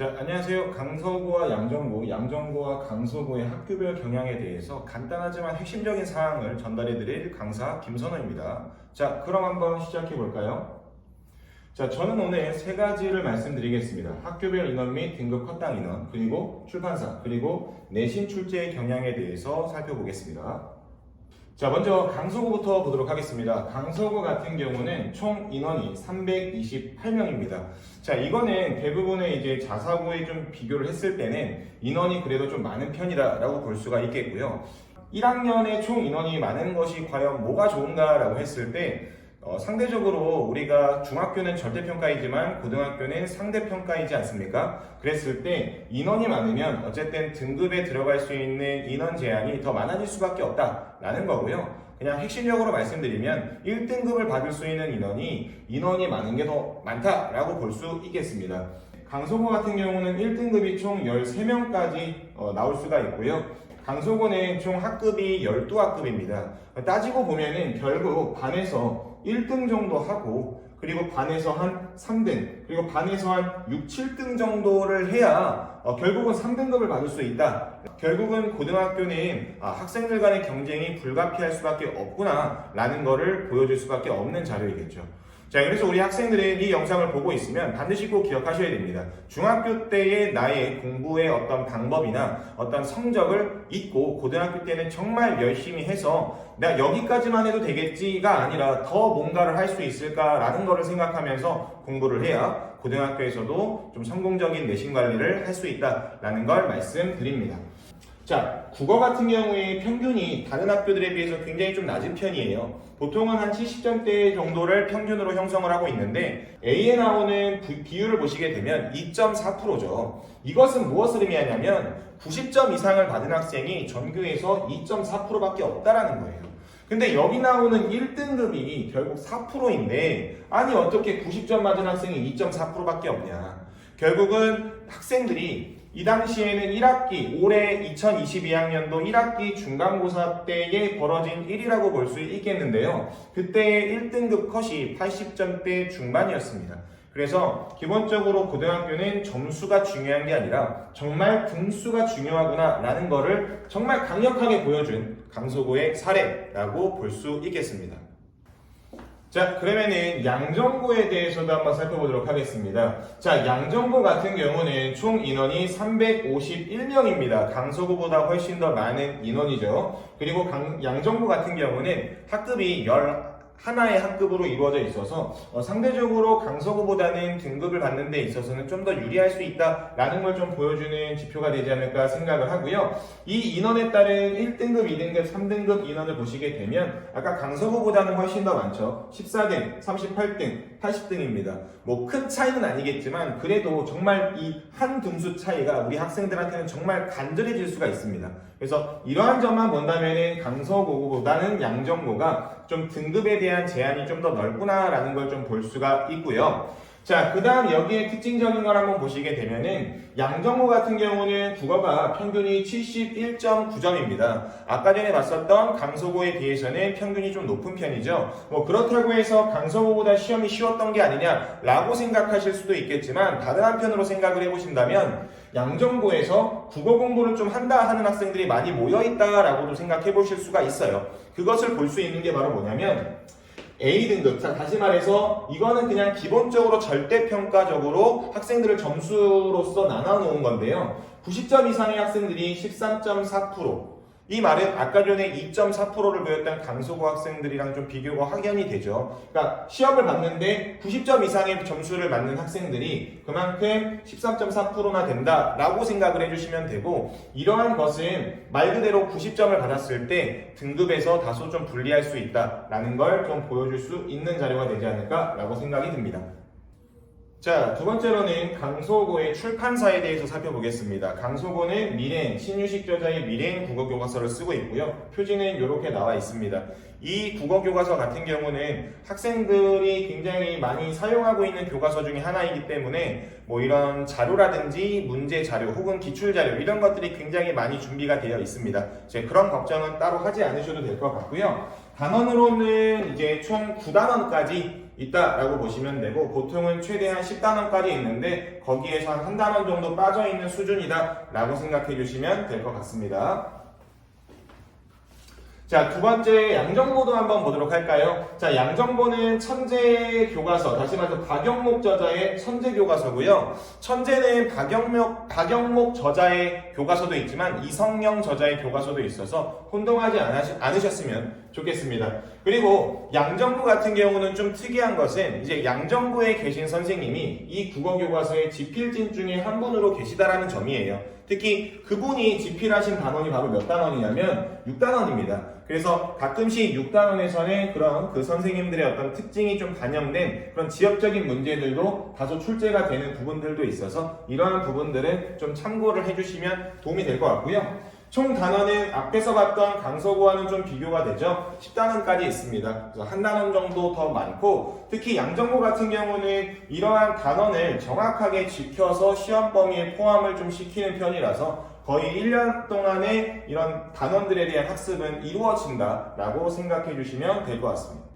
자, 안녕하세요. 강서구와 양정구, 양정구와 강서구의 학교별 경향에 대해서 간단하지만 핵심적인 사항을 전달해 드릴 강사 김선호입니다. 자, 그럼 한번 시작해 볼까요? 자, 저는 오늘 세 가지를 말씀드리겠습니다. 학교별 인원 및 등급 컷당 인원, 그리고 출판사, 그리고 내신 출제의 경향에 대해서 살펴보겠습니다. 자, 먼저 강서구부터 보도록 하겠습니다. 강서구 같은 경우는 총 인원이 328명입니다. 자, 이거는 대부분의 이제 자사고에 좀 비교를 했을 때는 인원이 그래도 좀 많은 편이다라고 볼 수가 있겠고요. 1학년에 총 인원이 많은 것이 과연 뭐가 좋은가라고 했을 때 상대적으로 우리가 중학교는 절대평가이지만 고등학교는 상대평가이지 않습니까? 그랬을 때 인원이 많으면 어쨌든 등급에 들어갈 수 있는 인원 제한이 더 많아질 수밖에 없다라는 거고요. 그냥 핵심적으로 말씀드리면 1등급을 받을 수 있는 인원이 많은 게 더 많다라고 볼 수 있겠습니다. 강서구 같은 경우는 1등급이 총 13명까지 나올 수가 있고요. 강서구는 총 학급이 12학급입니다. 따지고 보면은 결국 반에서 1등 정도 하고 그리고 반에서 한 3등 그리고 반에서 한 6, 7등 정도를 해야 결국은 3등급을 받을 수 있다. 결국은 고등학교는 학생들 간의 경쟁이 불가피할 수밖에 없구나 라는 거를 보여줄 수밖에 없는 자료이겠죠. 자, 그래서 우리 학생들은 이 영상을 보고 있으면 반드시 꼭 기억하셔야 됩니다. 중학교 때의 나의 공부의 어떤 방법이나 어떤 성적을 잊고 고등학교 때는 정말 열심히 해서 내가 여기까지만 해도 되겠지가 아니라 더 뭔가를 할 수 있을까라는 거를 생각하면서 공부를 해야 고등학교에서도 좀 성공적인 내신 관리를 할 수 있다라는 걸 말씀드립니다. 자, 국어 같은 경우에 평균이 다른 학교들에 비해서 굉장히 좀 낮은 편이에요. 보통은 한 70점대 정도를 평균으로 형성을 하고 있는데 A에 나오는 비율을 보시게 되면 2.4%죠. 이것은 무엇을 의미하냐면 90점 이상을 받은 학생이 전교에서 2.4%밖에 없다라는 거예요. 근데 여기 나오는 1등급이 결국 4%인데 아니 어떻게 90점 맞은 학생이 2.4%밖에 없냐. 결국은 학생들이 이 당시에는 1학기, 올해 2022학년도 1학기 중간고사 때에 벌어진 일이라고 볼 수 있겠는데요. 그때의 1등급 컷이 80점대 중반이었습니다. 그래서 기본적으로 고등학교는 점수가 중요한 게 아니라 정말 등수가 중요하구나 라는 거를 정말 강력하게 보여준 강서구의 사례라고 볼 수 있겠습니다. 자, 그러면은 양정구에 대해서도 한번 살펴보도록 하겠습니다. 자, 양정구 같은 경우는 총 인원이 351명입니다. 강서구보다 훨씬 더 많은 인원이죠. 그리고 양정구 같은 경우는 학급이 11의 학급으로 이루어져 있어서 상대적으로 강서구보다는 등급을 받는 데 있어서는 좀 더 유리할 수 있다라는 걸 좀 보여주는 지표가 되지 않을까 생각을 하고요. 이 인원에 따른 1등급, 2등급, 3등급 인원을 보시게 되면 아까 강서구보다는 훨씬 더 많죠. 14등, 38등, 80등입니다. 뭐 큰 차이는 아니겠지만 그래도 정말 이 한 등수 차이가 우리 학생들한테는 정말 간절해질 수가 있습니다. 그래서 이러한 점만 본다면은 강서구보다는 양정구가 좀 등급에 대한 제한이 좀 더 넓구나라는 걸 좀 볼 수가 있고요. 자, 그 다음 여기에 특징적인 걸 한번 보시게 되면은 양정구 같은 경우는 국어가 평균이 71.9점입니다. 아까 전에 봤었던 강서구에 비해서는 평균이 좀 높은 편이죠. 뭐 그렇다고 해서 강서구보다 시험이 쉬웠던 게 아니냐라고 생각하실 수도 있겠지만 다른 한편으로 생각을 해보신다면 양정구에서 국어 공부를 좀 한다 하는 학생들이 많이 모여있다라고도 생각해 보실 수가 있어요. 그것을 볼 수 있는 게 바로 뭐냐면 A등급, 자 다시 말해서 이거는 그냥 기본적으로 절대평가적으로 학생들을 점수로서 나눠놓은 건데요. 90점 이상의 학생들이 13.4%, 이 말은 아까 전에 2.4%를 보였던 강서구 학생들이랑 좀 비교가 확연히 되죠. 그러니까 시험을 봤는데 90점 이상의 점수를 맞는 학생들이 그만큼 13.4%나 된다라고 생각을 해주시면 되고, 이러한 것은 말 그대로 90점을 받았을 때 등급에서 다소 좀 불리할 수 있다라는 걸 좀 보여줄 수 있는 자료가 되지 않을까라고 생각이 듭니다. 자, 두 번째로는 강서구의 출판사에 대해서 살펴보겠습니다. 강서구는 미래행, 신유식 저자의 미래행 국어교과서를 쓰고 있고요. 표지는 이렇게 나와 있습니다. 이 국어교과서 같은 경우는 학생들이 굉장히 많이 사용하고 있는 교과서 중에 하나이기 때문에 뭐 이런 자료라든지 문제 자료 혹은 기출 자료 이런 것들이 굉장히 많이 준비가 되어 있습니다. 이제 그런 걱정은 따로 하지 않으셔도 될 것 같고요. 단원으로는 이제 총 9단원까지 있다라고 보시면 되고, 보통은 최대한 10단원까지 있는데 거기에서 한 단원 정도 빠져있는 수준이다라고 생각해 주시면 될 것 같습니다. 자, 두 번째 양정보도 한번 보도록 할까요? 자, 양정보는 천재 교과서, 다시 말해서 박영목 저자의 천재 교과서고요. 천재는 박영목 저자의 교과서도 있지만 이성영 저자의 교과서도 있어서 혼동하지 않으셨으면 좋겠습니다. 그리고 양정보 같은 경우는 좀 특이한 것은 이제 양정보에 계신 선생님이 이 국어교과서의 지필진 중에 한 분으로 계시다라는 점이에요. 특히 그분이 지필하신 단원이 바로 몇 단원이냐면 6단원입니다. 그래서 가끔씩 6단원에서는 그런 그 선생님들의 어떤 특징이 좀 반영된 그런 지역적인 문제들도 다소 출제가 되는 부분들도 있어서 이러한 부분들은 좀 참고를 해주시면 도움이 될 것 같고요. 총 단원은 앞에서 봤던 강서구와는 좀 비교가 되죠. 10단원까지 있습니다. 그래서 한 단원 정도 더 많고, 특히 양정보 같은 경우는 이러한 단원을 정확하게 지켜서 시험 범위에 포함을 좀 시키는 편이라서 거의 1년 동안의 이런 단원들에 대한 학습은 이루어진다라고 생각해 주시면 될 것 같습니다.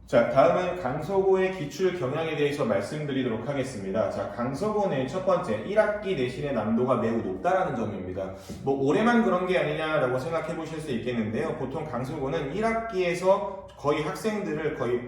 자, 다음은 강서구의 기출 경향에 대해서 말씀드리도록 하겠습니다. 자, 강서구는 첫 번째 1학기 내신의 난도가 매우 높다라는 점입니다. 뭐 올해만 그런 게 아니냐라고 생각해 보실 수 있겠는데요. 보통 강서구는 1학기에서 거의 학생들을 거의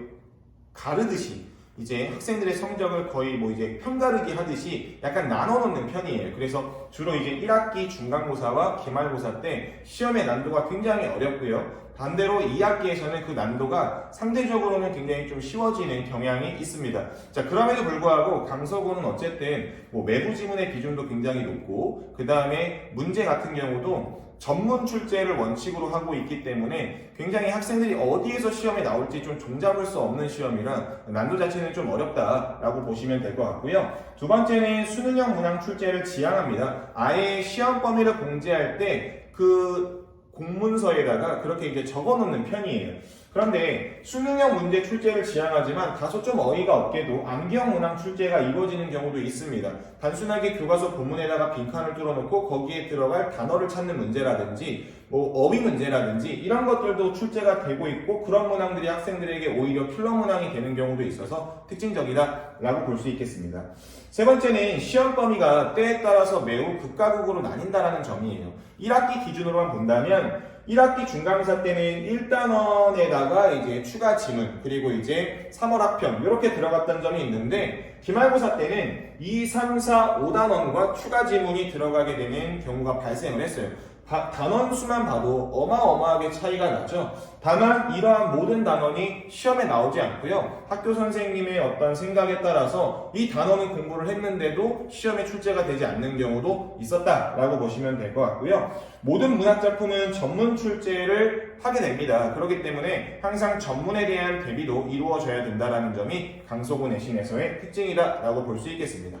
가르듯이 이제 학생들의 성적을 거의 뭐 이제 편가르기 하듯이 약간 나눠 놓는 편이에요. 그래서 주로 이제 1학기 중간고사와 기말고사 때 시험의 난도가 굉장히 어렵고요. 반대로 2학기에서는 그 난도가 상대적으로는 굉장히 좀 쉬워지는 경향이 있습니다. 자, 그럼에도 불구하고 강서구는 어쨌든 뭐 매부 지문의 비중도 굉장히 높고, 그 다음에 문제 같은 경우도 전문 출제를 원칙으로 하고 있기 때문에 굉장히 학생들이 어디에서 시험에 나올지 좀 종잡을 수 없는 시험이라 난도 자체는 좀 어렵다라고 보시면 될 것 같고요. 두 번째는 수능형 문항 출제를 지향합니다. 아예 시험 범위를 공지할 때 그 공문서에다가 그렇게 이제 적어 놓는 편이에요. 그런데 수능형 문제 출제를 지향하지만 다소 좀 어이가 없게도 암기형 문항 출제가 이루어지는 경우도 있습니다. 단순하게 교과서 본문에다가 빈칸을 뚫어놓고 거기에 들어갈 단어를 찾는 문제라든지 뭐 어휘 문제라든지 이런 것들도 출제가 되고 있고, 그런 문항들이 학생들에게 오히려 킬러 문항이 되는 경우도 있어서 특징적이다라고 볼 수 있겠습니다. 세 번째는 시험 범위가 때에 따라서 매우 극과 극으로 나뉜다라는 점이에요. 1학기 기준으로만 본다면 1학기 중간고사 때는 1단원에다가 이제 추가 지문, 그리고 이제 3월 학평 이렇게 들어갔던 점이 있는데, 기말고사 때는 2, 3, 4, 5단원과 추가 지문이 들어가게 되는 경우가 발생을 했어요. 단원 수만 봐도 어마어마하게 차이가 나죠. 다만 이러한 모든 단원이 시험에 나오지 않고요. 학교 선생님의 어떤 생각에 따라서 이 단원은 공부를 했는데도 시험에 출제가 되지 않는 경우도 있었다라고 보시면 될 것 같고요. 모든 문학작품은 전문 출제를 하게 됩니다. 그렇기 때문에 항상 전문에 대한 대비도 이루어져야 된다는 점이 강서구 내신에서의 특징이다라고 볼 수 있겠습니다.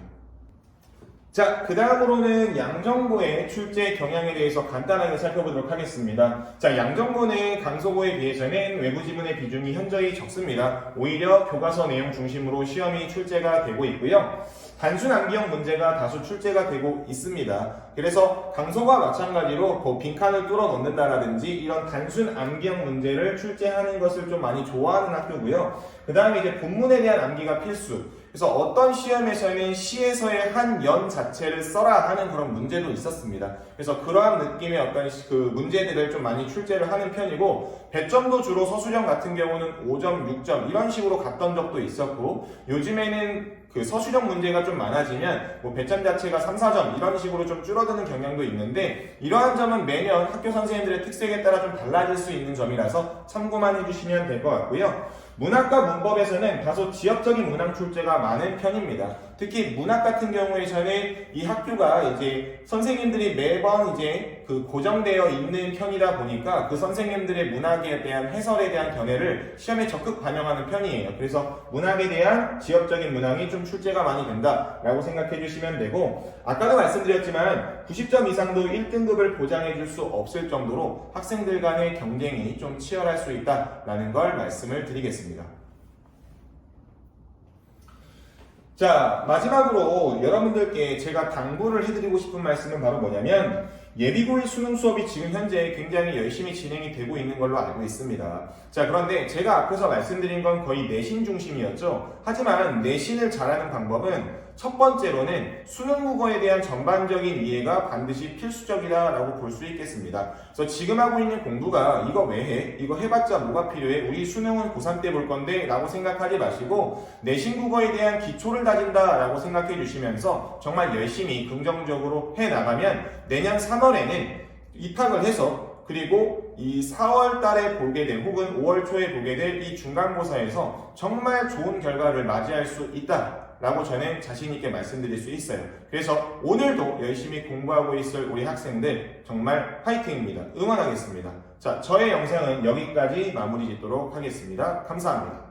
자, 그 다음으로는 양정고의 출제 경향에 대해서 간단하게 살펴보도록 하겠습니다. 자, 양정고는 강서고에 비해서는 외부 지문의 비중이 현저히 적습니다. 오히려 교과서 내용 중심으로 시험이 출제가 되고 있고요. 단순 암기형 문제가 다수 출제가 되고 있습니다. 그래서 강서고와 마찬가지로 뭐 빈칸을 뚫어 넣는다라든지 이런 단순 암기형 문제를 출제하는 것을 좀 많이 좋아하는 학교고요. 그 다음에 이제 본문에 대한 암기가 필수. 그래서 어떤 시험에서는 시에서의 한 연 자체를 써라 하는 그런 문제도 있었습니다. 그래서 그러한 느낌의 어떤 그 문제들을 좀 많이 출제를 하는 편이고, 배점도 주로 서술형 같은 경우는 5점, 6점 이런 식으로 갔던 적도 있었고, 요즘에는 그 서술형 문제가 좀 많아지면 뭐 배점 자체가 3, 4점 이런 식으로 좀 줄어드는 경향도 있는데, 이러한 점은 매년 학교 선생님들의 특색에 따라 좀 달라질 수 있는 점이라서 참고만 해주시면 될 것 같고요. 문학과 문법에서는 다소 지역적인 문항 출제가 많은 편입니다. 특히 문학 같은 경우에는 이 학교가 이제 선생님들이 매번 이제 그 고정되어 있는 편이다 보니까 그 선생님들의 문학에 대한 해설에 대한 견해를 시험에 적극 반영하는 편이에요. 그래서 문학에 대한 지역적인 문항이 좀 출제가 많이 된다라고 생각해 주시면 되고, 아까도 말씀드렸지만 90점 이상도 1등급을 보장해 줄 수 없을 정도로 학생들 간의 경쟁이 좀 치열할 수 있다라는 걸 말씀을 드리겠습니다. 자, 마지막으로 여러분들께 제가 당부를 해드리고 싶은 말씀은 바로 뭐냐면 예비고일 수능 수업이 지금 현재 굉장히 열심히 진행이 되고 있는 걸로 알고 있습니다. 자, 그런데 제가 앞에서 말씀드린 건 거의 내신 중심이었죠. 하지만 내신을 잘하는 방법은 첫 번째로는 수능 국어에 대한 전반적인 이해가 반드시 필수적이다라고 볼 수 있겠습니다. 그래서 지금 하고 있는 공부가 이거 왜 해? 이거 해봤자 뭐가 필요해? 우리 수능은 고3 때 볼 건데 라고 생각하지 마시고 내신 국어에 대한 기초를 다진다라고 생각해 주시면서 정말 열심히 긍정적으로 해 나가면 내년 3월에는 입학을 해서 그리고 이 4월 달에 보게 될 혹은 5월 초에 보게 될 이 중간고사에서 정말 좋은 결과를 맞이할 수 있다 라고 저는 자신있게 말씀드릴 수 있어요. 그래서 오늘도 열심히 공부하고 있을 우리 학생들 정말 화이팅입니다. 응원하겠습니다. 자, 저의 영상은 여기까지 마무리 짓도록 하겠습니다. 감사합니다.